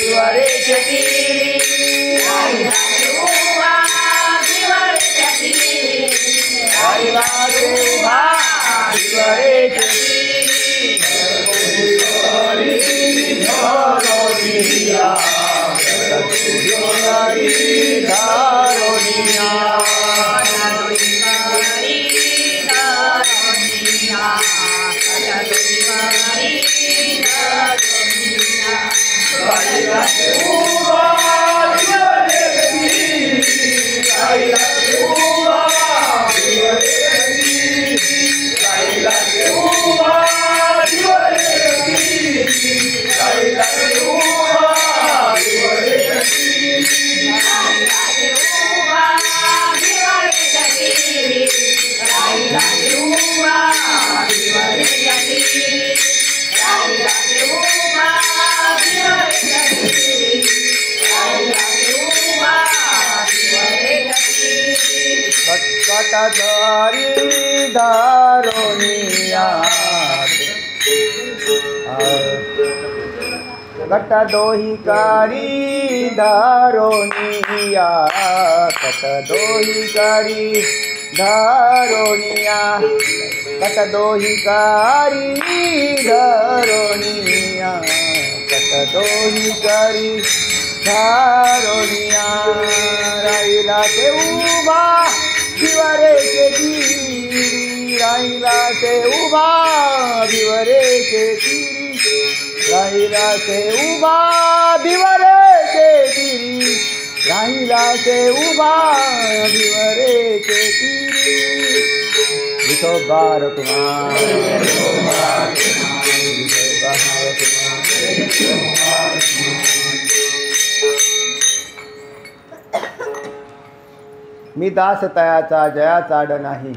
भिवरेच्या तिरी राहिला रे उभा भिवरेच्या तिरी राहिला रे उभा भिवरेच्या तिरी धारोनिया कटकटधारी धारोनिया घट दोही कारी धारोनिया कट दोही कारी धारोनिया कट दोही कारी धारोनिया कट दोही कारी धारोनिया राहिला ते उभा भिवरेचे तिरी राहिला ते उभा भिवरेचे तिरी राहिला ते उभा भिवरेचे तिरी राहिला ते उभा भिवरेचे तिरी विठोबा रखुमार मी दास तयाचा जयाचा आड नाही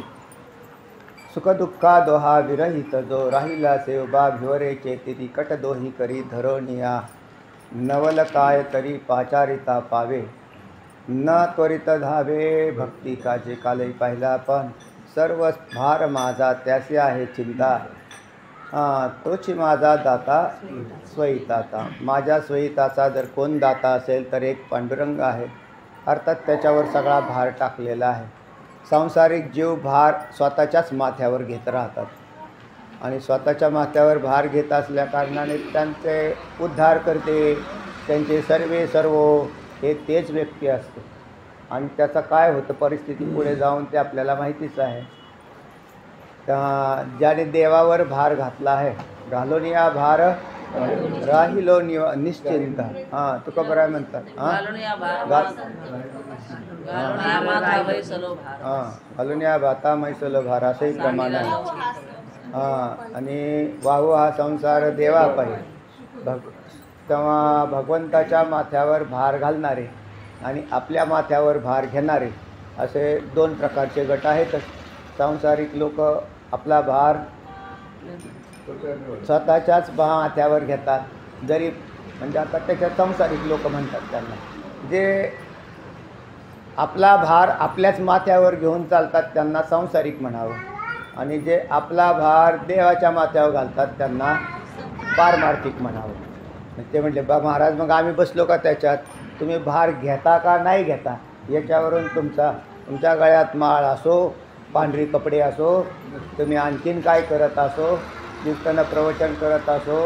सुखदुःखा दोहा विरहित जो राहिला से उभा भिवरेचे तिरी कट दोही करी धरोनिया नवल काय तरी पाचारिता पावे न त्वरित धावे भक्ती काजे कालही पाहिला पण सर्व भार माझा त्यासी आहे चिंता तोची माझा दाता स्वहिताचा माझ्या स्वहिताचा जर कोण दाता असेल तर एक पांडुरंग आहे अर्थात त्याच्यावर सगळा भार टाकलेला आहे. सांसारिक जीव भार स्वतःच्याच माथ्यावर घेत राहतात आणि स्वतःच्या माथ्यावर भार घेत असल्या कारणाने त्यांचे उद्धार करते त्यांचे सर्व हे तेच व्यक्ती असते आणि त्याचं काय होतं परिस्थिती पुढे जाऊन ते आपल्याला माहितीच आहे. ज्याने देवावर भार घातला आहे घालोनिया भार राहिलो निश्चिंत तुका बरं म्हणतात घालोनिया भाता मैसलो भार असंही प्रमाण आहे. आणि वाहू हा संसार देवा पाहिजे तेव्हा भगवंताच्या माथ्यावर भार घालणारे आणि आपल्या माथ्यावर भार घेणारे असे दोन प्रकारचे गट आहेतच. सांसारिक लोक आपला भार स्वतःच्याच माथ्यावर घेतात जरी म्हणजे आता त्याच्यात सांसारिक लोक म्हणतात त्यांना जे आपला भार आपल्याच माथ्यावर घेऊन चालतात त्यांना सांसारिक म्हणावं आणि जे आपला भार देवाच्या माथ्यावर घालतात त्यांना पारमार्थिक म्हणावं. ते म्हटले बा महाराज मग आम्ही बसलो का त्याच्यात तुम्ही भार घेता का नाही घेता याच्यावरून तुमच्या गळ्यात माळ असो पांढरी कपडे असो तुम्ही आणखीन काय करत असो कीर्तन प्रवचन करत असो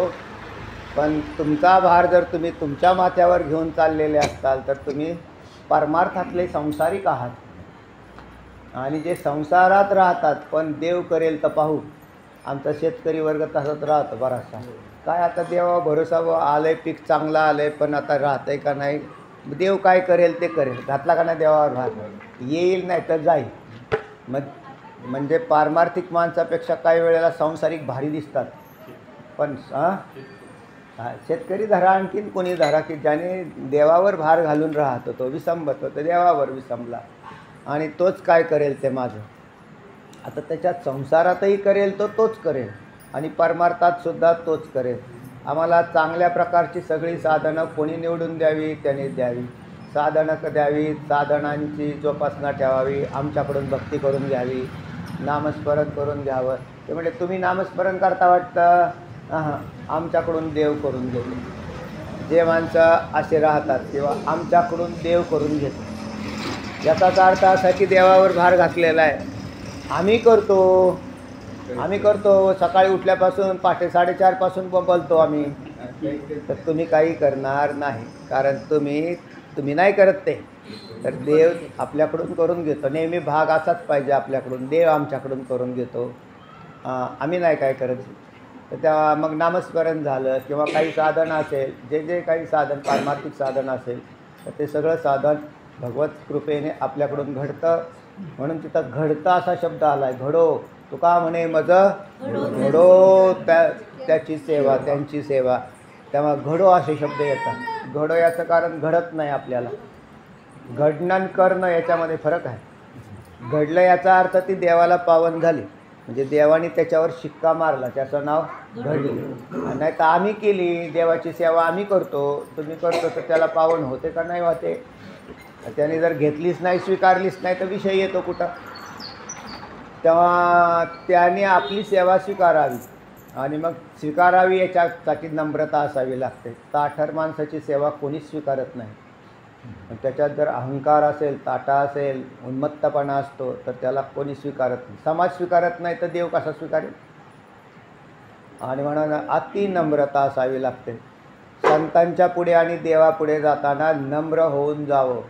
पण तुमचा भार जर तुम्ही तुमच्या माथ्यावर घेऊन चाललेले असताल तर तुम्ही परमार्थातले संसारिक आहात. आणि जे संसारात राहतात पण देव करेल तर पाहू आमचा शेतकरी वर्ग तसंच राहतो बराचसा काय आता देवा भरोसा आलं आहे पीक चांगलं आलं आहे पण आता राहतं आहे का नाही देव काय करेल ते करेल घातला का नाही देवावर भार येईल नाही तर जाईल. म्हणजे पारमार्थिक माणसापेक्षा काही वेळेला सांसारिक भारी दिसतात पण शेतकरी धरा आणखीन कोणी धरा की ज्याने देवावर भार घालून राहतो तो विसंबत होतो देवावर विसंबला आणि तोच काय करेल ते माझं आता त्याच्यात संसारातही करेल तोच करेल आणि परमार्थातसुद्धा तोच करेल. आम्हाला चांगल्या प्रकारची सगळी साधनं कोणी निवडून द्यावी त्याने द्यावी साधनं द्यावी साधनांची जोपासना ठेवावी आमच्याकडून भक्ती करून घ्यावी नामस्मरण करून घ्यावं. ते म्हणजे तुम्ही नामस्मरण करता वाटतं आमच्याकडून देव करून घेतो जे माणसं असे राहतात किंवा आमच्याकडून देव करून घेतो, याचाच अर्थ असा की देवावर भार घातलेला आहे. आम्ही करतो सकाळी उठल्यापासून पहाटे 4:30 पासून बोलतो आम्ही, तर तुम्ही काही करणार नाही, कारण तुम्ही नाही करत ते, तर देव आपल्याकडून करून घेतो. नेहमी भाग असाच पाहिजे आपल्याकडून, देव आमच्याकडून करून घेतो, आम्ही नाही काय करत. तर तेव्हा मग नामस्मरण झालं किंवा काही साधन असेल, जे काही साधन पारमार्थिक साधन असेल, तर ते सगळं साधन भगवत कृपेने आपल्याकडून घडतं. म्हणून तिथं घडतं असा शब्द आला आहे, घडो. तुका म्हणे मज घडो, त्याची सेवा, त्यांची सेवा. तेव्हा घडो असे शब्द येतात. घडो याचं कारण घडत नाही आपल्याला. घडणं आणि करणं याच्यामध्ये फरक आहे. घडलं याचा अर्थ ती देवाला पावन झाली, म्हणजे देवाने त्याच्यावर शिक्का मारला, त्याचं नाव घडली. नाही तर आम्ही केली देवाची सेवा, आम्ही करतो, तुम्ही करतो, तर त्याला पावन होते का नाही होते. त्याने जर घेतलीच नाही, स्वीकारलीच नाही, तर विषय येतो कुठं. तेव्हा त्याने आपली सेवा स्वीकारावी, आणि मग स्वीकारावी याच्यासाठी नम्रता असावी लागते. ताठर माणसाची सेवा कोणीच स्वीकारत नाही. त्याच्यात जर अहंकार असेल, ताटा असेल, उन्मत्तपणा असतो, तर त्याला कोणी स्वीकारत नाही. समाज स्वीकारत नाही तर देव कसा स्वीकारेल. आणि म्हणून अति नम्रता असावी लागते. संतांच्या पुढे आणि देवापुढे जाताना नम्र होऊन जावं,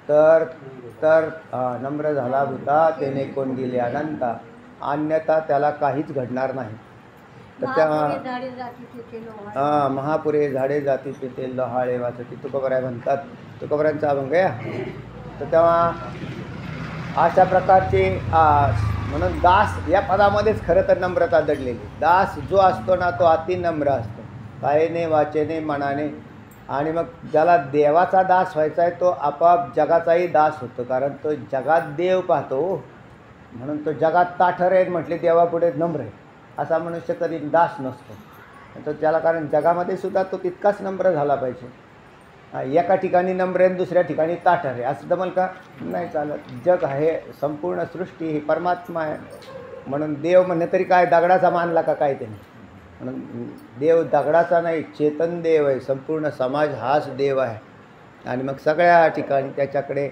तर नम्र झाला होता त्याने कोण दिले अनंता, अन्यथा त्याला काहीच घडणार नाही. तर तेव्हा महापुरे झाडे जाती तेथे लहाळे वाचती, तुकोबराय म्हणतात, तुकोबरायांचा अभंग आहे. तर तेव्हा अशा प्रकारचे म्हणून दास या पदामध्येच खरं तर नम्रता दडलेली. दास जो असतो ना, तो अति नम्र असतो, कायेने वाचेने मनाने. आणि मग ज्याला देवाचा दास व्हायचा आहे, तो आपोआप जगाचाही दास होतो, कारण तो जगात देव पाहतो. म्हणून तो जगात ताठर आहे म्हटले, देवापुढे नम्र आहे, असा मनुष्य कधी दास नसतो. तर त्याला, कारण जगामध्ये सुद्धा तो तितकाच नम्र झाला पाहिजे. एका ठिकाणी नम्र आहे, दुसऱ्या ठिकाणी ताठर आहे, असं जमल का? नाही चालत. जग आहे, संपूर्ण सृष्टी ही परमात्मा आहे. म्हणून देव म्हणणे तरी काय दगडाचा मानला का काय त्याने? म्हणून देव दगडाचा नाही, चेतन देव आहे. संपूर्ण समाज हाच देव आहे. आणि मग सगळ्या ठिकाणी त्याच्याकडे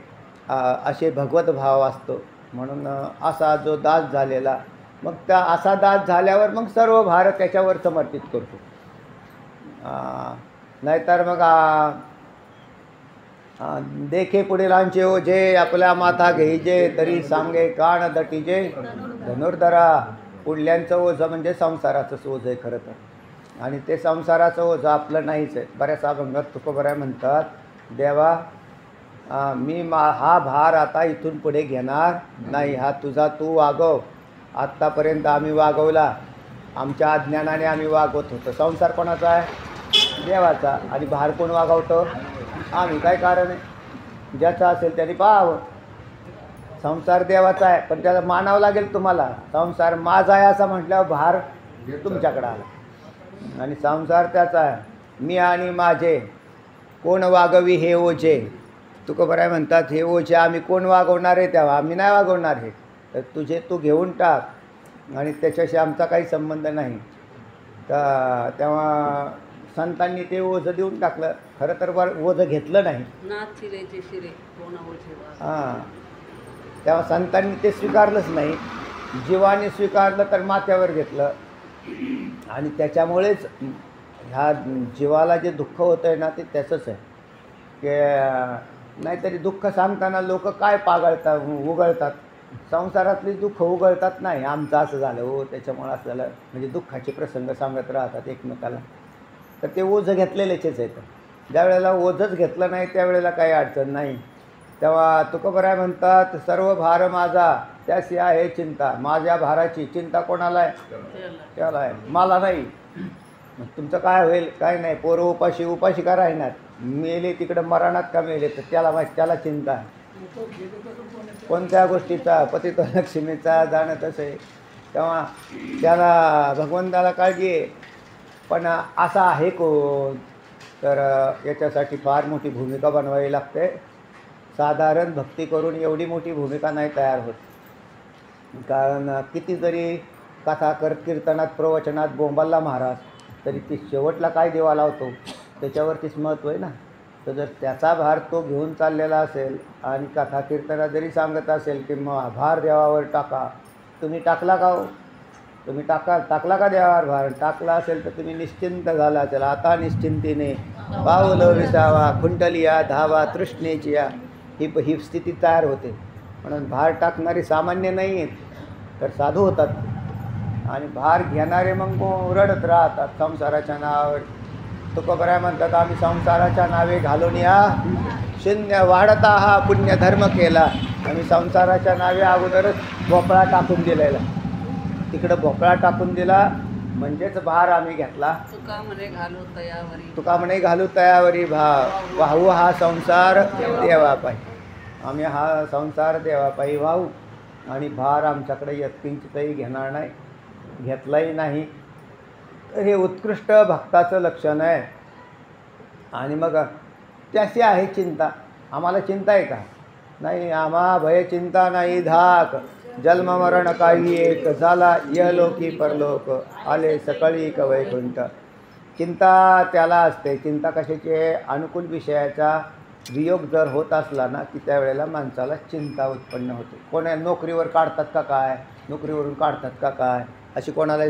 असे भगवत भाव असतो. म्हणून असा जो दास झालेला, मग त्या असा दास झाल्यावर मग सर्व भार त्याच्यावर समर्पित करतो. नाहीतर मग देखे पुढीलांचे ओझे, आपल्या माथा घ्यायचे तरी सांगे कान दटीजे. धनुर्धरा, पुढल्यांचं ओझं म्हणजे संसाराचं ओझं आहे खरं तर. आणि ते संसाराचं ओझं आपलं नाहीच आहे. बऱ्याच अभंगात तुकोबराय म्हणतात, देवा मी हा भार आता इथून पुढे घेणार नाही, हा तुझा तू वागव. आत्तापर्यंत आम्ही वागवला, आमच्या अज्ञानाने आम्ही वागवत होतो. संसार कोणाचा आहे? देवाचा. आणि भार कोण वागवतो? आम्ही. काय कारण आहे? ज्याचा असेल त्याने पाहावं. संसार देवाचा आहे, पण त्याला मानावं लागेल तुम्हाला. संसार माझा आहे असं म्हटल्यावर भार तुमच्याकडं आला, आणि संसार त्याचा आहे. मी आणि माझे कोण वागवी हे ओझे. तुकोबराय म्हणतात, हे ओझे आम्ही कोण वागवणार आहे? तेव्हा आम्ही नाही वागवणार हे, तर तुझे तू घेऊन टाक, आणि त्याच्याशी आमचा काही संबंध नाही. तर तेव्हा संतांनी ते ओझं देऊन टाकलं. खरं तर ओझं घेतलं नाही. हां, तेव्हा संतांनी ते स्वीकारलंच नाही. जीवाने स्वीकारलं तर माथ्यावर घेतलं. आणि त्याच्यामुळेच ह्या जीवाला जे दुःख होतं आहे ना, ते त्याचंच आहे. की नाहीतरी दुःख सांगताना लोक काय पागळतात, उगळतात. संसारातली दुःख उगळतात नाही, आमचं असं झालं हो, त्याच्यामुळं असं झालं, म्हणजे दुःखाचे प्रसंग सांगत राहतात एकमेकाला. तर ते ओझं घेतलेलेच आहेत. ज्या वेळेला ओझंच घेतलं नाही त्यावेळेला काही अडचण नाही. तेव्हा तुकोबराय म्हणतात, सर्व भार माझा त्याशी आहे चिंता. माझ्या भाराची चिंता कोणाला आहे? त्याला आहे, मला नाही. मग तुमचं काय होईल? काय नाही. पोरं उपाशी का राहणार? मेले तिकडं मरणात का मेले, तर त्याला माहीत, त्याला चिंता आहे. कोणत्या गोष्टीचा? पतित लक्ष्मीचा जाणं तसं आहे. तेव्हा त्याला भगवंताला काळजी आहे. पण असा आहे कोण? तर याच्यासाठी फार मोठी भूमिका बनवावी लागते. साधारण भक्ती करून एवढी मोठी भूमिका नाही तयार होत. कारण किती जरी कथा कीर्तनात प्रवचनात बोंबालला महाराज, तरी ती शेवटला काय देवा लावतो? त्याच्यावरतीच महत्त्व आहे ना. तर जर त्याचा भार तो घेऊन चाललेला असेल आणि कथा कीर्तना जरी सांगत असेल की मग भार देवावर टाका, तुम्ही टाकला का हो? तुम्ही टाकला का देवावर भार? टाकला असेल तर तुम्ही निश्चिंत झाला असेल. आता निश्चिंतीने पावलं विसावा, कुंडलिया धावा तृष्णेची या, ही स्थिती तयार होते. म्हणून भार टाकणारी सामान्य नाही आहेत, तर साधू होतात. आणि भार घेणारे मग रडत राहतात संसाराच्या नावावर. तुकोबराय म्हणतात, आम्ही संसाराच्या नावे घालून या शून्य वाढता हा पुण्य धर्म केला. आम्ही संसाराच्या नावे अगोदरच भोपळा टाकून दिलेला. तिकडं भोपळा टाकून दिला म्हणजेच भार आम्ही घेतला. तुका म्हणे घालू तयावरी वाहू हा संसार देवापायी. आम्ही हा संसार देवापायी वाहू आणि भार आमच्याकडे यत्किंचितही घेणार नाही, घेतलाही नाही. तर हे उत्कृष्ट भक्ताचं लक्षण आहे. आणि मग त्याची आहे चिंता. आम्हाला चिंता आहे का? नाही. आम्हा भय चिंता नाही धाक, जन्म मरण काही एक, झाला इहलोकी परलोक, आले सकळी वैकुंठ. चिंता त्याला असते. चिंता कशाची आहे? अनुकूल विषयाचा वियोग जर होत असला ना की त्यावेळेला माणसाला चिंता उत्पन्न होते. कोणा नोकरीवर काढतात का काय, नोकरीवरून काढतात का काय, अशी कोणाला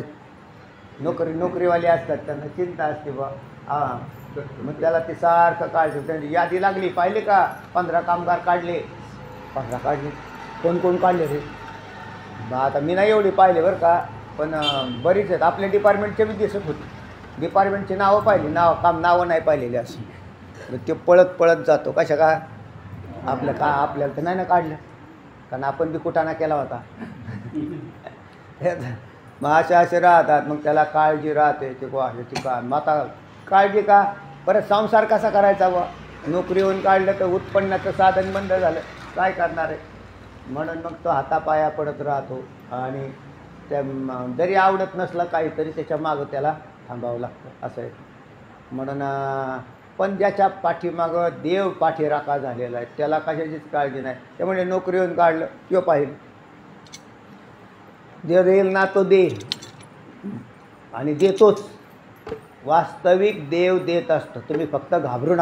नोकरीवाले असतात त्यांना चिंता असते बा. हां, मग त्याला ते सारखं काढते. त्यांची यादी लागली, पाहिले का 15 कामगार काढले. 15 काढले, कोण काढले रे बा? आता मी नाही एवढी पाहिले बरं का, पण बरीच आहेत. आपल्या डिपार्टमेंटचे बी दिसत होते. डिपार्टमेंटची नावं पाहिली, नावं नाही पाहिलेली अशी. ते पळत जातो. कशा का आपल्याला तर नाही ना काढलं, कारण आपण बी कुटाणा केला होता. मग असे राहतात. मग त्याला काळजी राहते ते ती का मग आता काळजी का? परत संसार कसा करायचा बा? नोकरीहून काढलं तर उत्पन्नाचं साधन बंद झालं, काय करणार आहे? म्हणून मग तो हातापाया पडत राहतो. आणि त्या जरी आवडत नसलं काहीतरी त्याच्या मागं त्याला थांबावं लागतं, असं आहे. म्हणून पण ज्याच्या पाठीमागं देव पाठीराखा झालेला आहे त्याला कशाचीच काळजी नाही. त्यामुळे नोकरीहून काढलं किंवा पाहिलं, देव देईल ना तो दे, आणि देतोच. वास्तविक देव देत असतो. तुम्ही फक्त घाबरू नका.